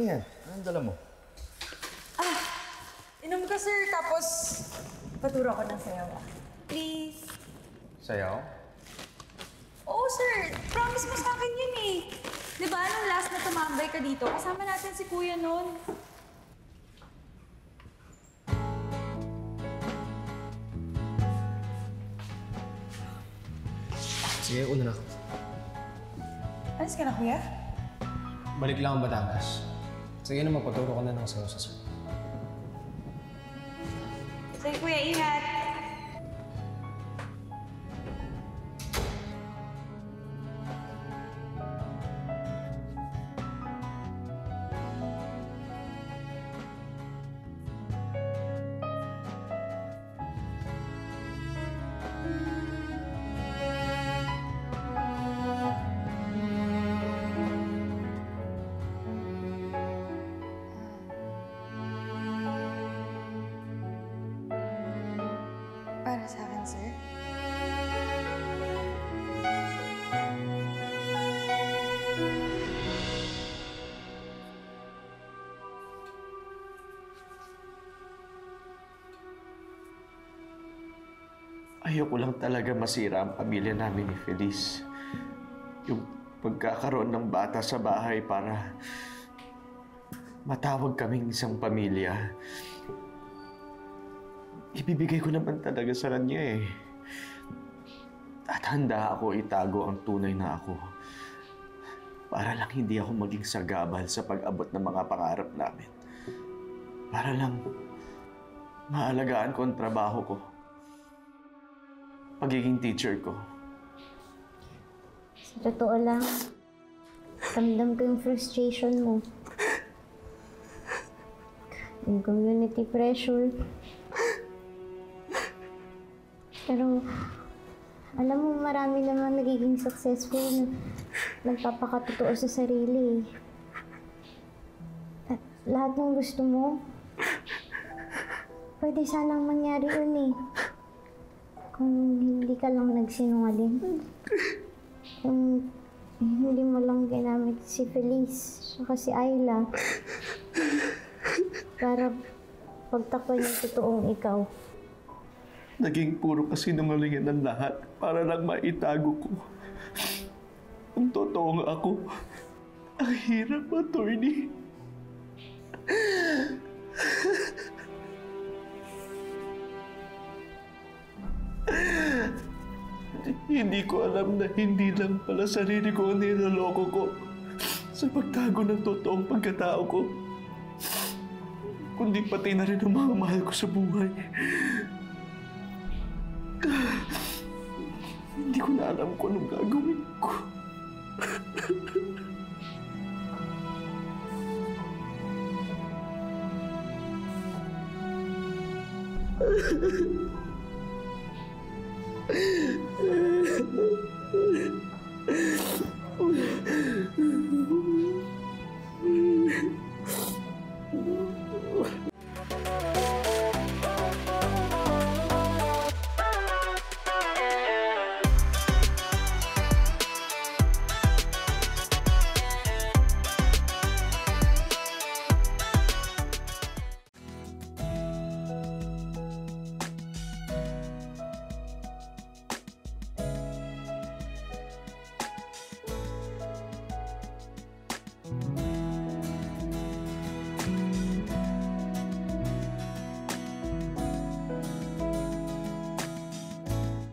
yan? Anong dala mo? Inom ka, sir, tapos paturo ko ng sayaw. Please. Sayaw? Oo, sir. Promise mo sa akin yun eh. Di ba, nung last na tumambay ka dito, kasama natin si Kuya noon. Sige, una na. Alis ka na, Kuya? Balik lang ang Batangas. Sige na, magpaturo ka na ng sayo sa sir. Sige, Kuya, ingat. Para sa akin, sir. Ayoko lang talaga masira ang pamilya namin ni Feliz. Yung pagkakaroon ng bata sa bahay para matawag kaming isang pamilya. Ibibigay ko naman talaga sa kanya eh. At handa ako itago ang tunay na ako. Para lang hindi ako maging sagabal sa pag-abot ng mga pangarap namin. Para lang maalagaan ko ang trabaho ko. Pagiging teacher ko. Sa totoo lang, ramdam ko yung frustration mo. Yung community pressure. Pero, alam mo, marami naman nagiging successful na nagpapakatotoo sa sarili. At lahat ng gusto mo, pwede sanang mangyari yun eh. Kung hindi ka lang nagsinungaling. Kung hindi mo lang ginamit si Feliz saka si Ayla para pagtakpan yung totoong ikaw. Naging puro kasinungalingan ang lahat para lang maitago ko. Ang totoong ako. Ang hirap, attorney. Hindi ko alam na hindi lang pala sarili ko ang niloloko ko sa pagtago ng totoong pagkatao ko. Kundi pati na rin ang mga mahal ko sa buhay. Hindi ko na alam kung anong gagawin ko.